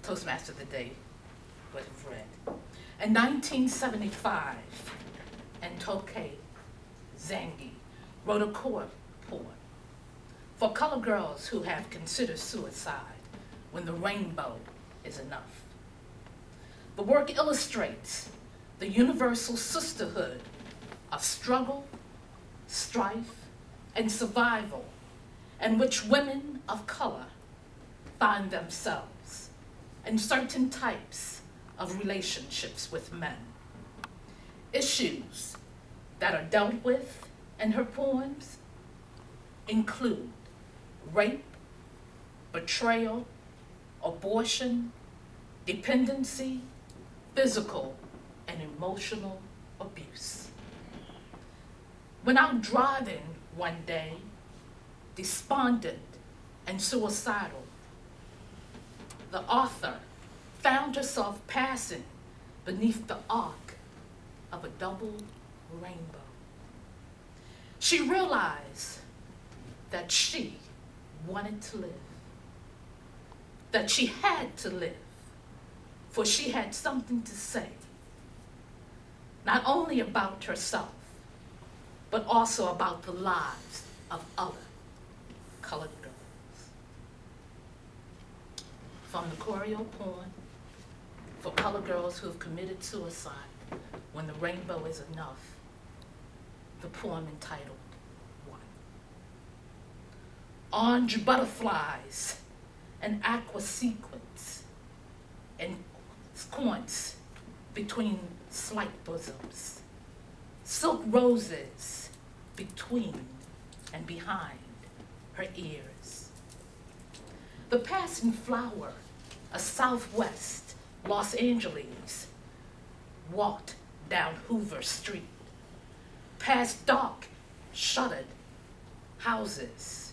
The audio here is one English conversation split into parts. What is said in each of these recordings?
Toastmaster of the day would have read. In 1975, Ntoke Zangi wrote a court poem for colored girls who have considered suicide when the rainbow is enough. The work illustrates the universal sisterhood of struggle, strife, and survival in which women of color find themselves in certain types of relationships with men. Issues that are dealt with in her poems include rape, betrayal, abortion, dependency, physical and emotional abuse. When out driving one day, despondent and suicidal, the author found herself passing beneath the arc of a double rainbow. She realized that she wanted to live, that she had to live, for she had something to say, not only about herself, but also about the lives of other colored girls. From the choreo poem for colored girls who have committed suicide when the rainbow is enough, the poem entitled One. Orange butterflies and aqua sequins and squints between slight bosoms, silk roses between and behind her ears. The passing flower of Southwest Los Angeles walked down Hoover Street, past dark, shuttered houses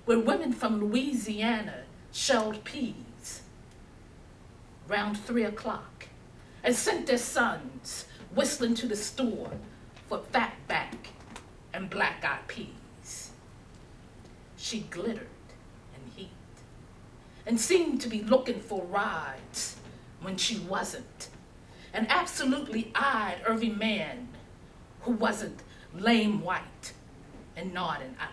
where women from Louisiana shelled peas round 3 o'clock and sent their sons whistling to the store for fatback and black-eyed peas. She glittered in heat and seemed to be looking for rides when she wasn't, and absolutely eyed every man who wasn't lame white and nodding out.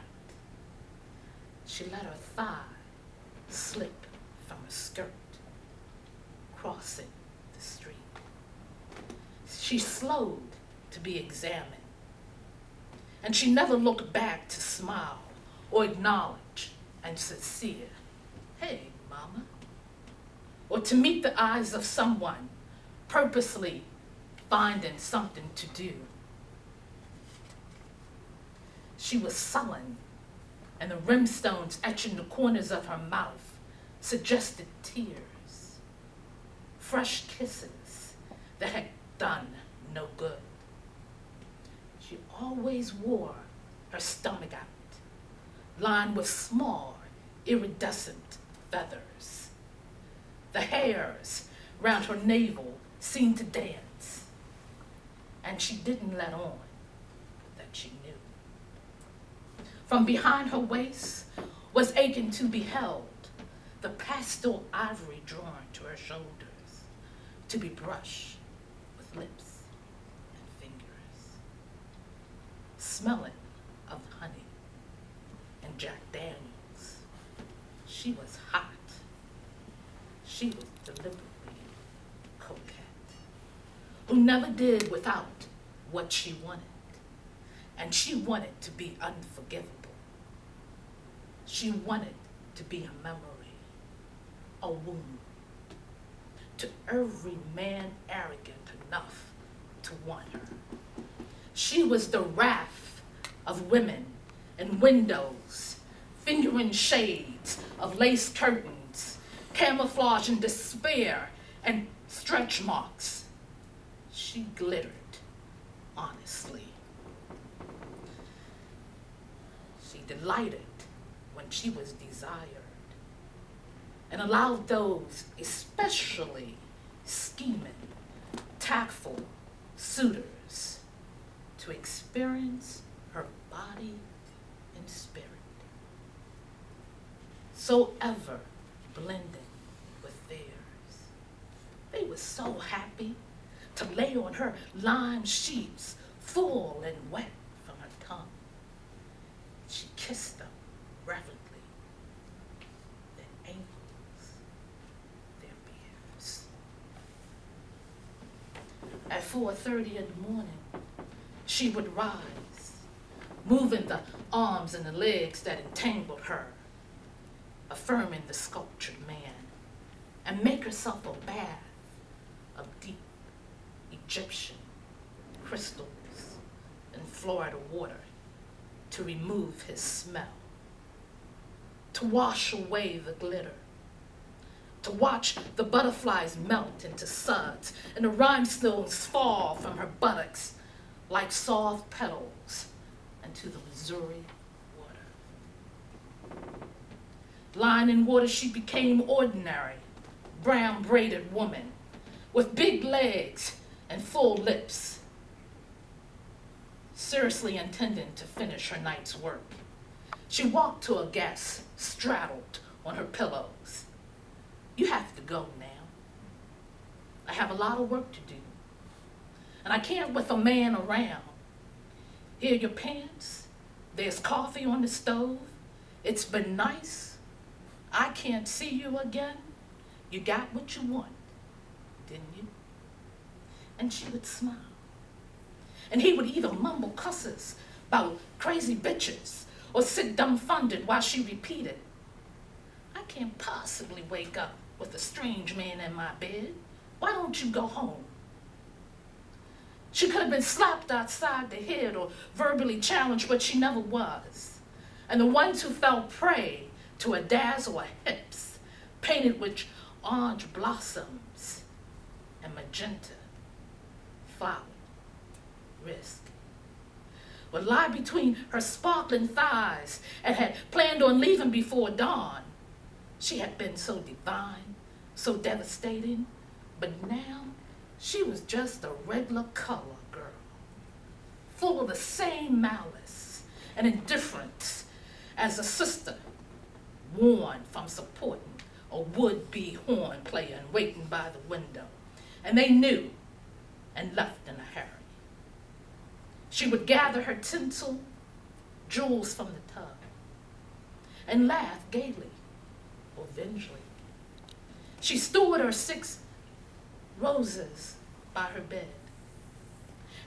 She let her thigh slip from her skirt, crossing the street. She slowed to be examined, and she never looked back to smile or acknowledge and sincere, "Hey, mama," or to meet the eyes of someone purposely finding something to do. She was sullen, and the rimstones etching the corners of her mouth suggested tears, fresh kisses that had done no good. She always wore her stomach out, lined with small, iridescent feathers. The hairs round her navel seemed to dance, and she didn't let on that she knew. From behind her waist was aching to be held, the pastel ivory drawn to her shoulders, to be brushed with lips and fingers, smelling of honey and Jack Daniels. She was hot. She was deliberately coquette, who never did without what she wanted, and she wanted to be unforgivable. She wanted to be a memory, a wound, to every man arrogant enough to want her. She was the wrath of women in windows, fingering shades of lace curtains, camouflaging despair and stretch marks. She glittered honestly. She delighted when she was desired, and allowed those especially scheming, tactful suitors to experience her body and spirit, so ever blending with theirs. was so happy to lay on her lime sheets, full and wet from her tongue. She kissed them reverently, their ankles, their beards. At 4:30 in the morning, she would rise, moving the arms and the legs that entangled her, affirming the sculptured man, and make herself a bath of deep Egyptian crystals and Florida water to remove his smell, to wash away the glitter, to watch the butterflies melt into suds and the rhinestones fall from her buttocks like soft petals into the Missouri water. Lying in water, she became ordinary, brown braided woman with big legs and full lips, seriously intending to finish her night's work. She walked to a guest, straddled on her pillows. You have to go now. I have a lot of work to do, and I can't with a man around. Here are your pants. There's coffee on the stove. It's been nice. I can't see you again. You got what you want, didn't you? And she would smile. And he would either mumble cusses about crazy bitches or sit dumbfounded while she repeated, I can't possibly wake up with a strange man in my bed. Why don't you go home? She could have been slapped outside the head or verbally challenged, but she never was. And the ones who fell prey to her dazzle her hips, painted with orange blossoms and magenta flower risk, would lie between her sparkling thighs and had planned on leaving before dawn. She had been so divine, so devastating, but now she was just a regular color girl, full of the same malice and indifference as a sister, warned from supporting a would-be horn player and waiting by the window. And they knew and left in a hurry. She would gather her tinsel, jewels from the tub, and laugh gaily or vengefully. She stored her 6 roses by her bed.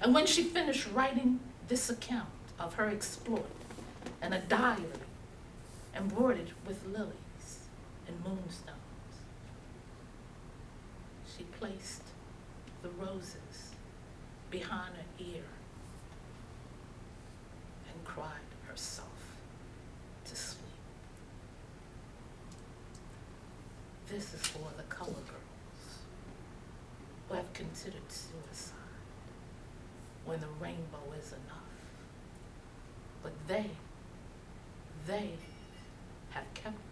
And when she finished writing this account of her exploit in a diary embroidered with lilies and moonstones, she placed the roses behind her ear and cried herself to sleep. This is for the color girls who have considered suicide when the rainbow is enough. But they have kept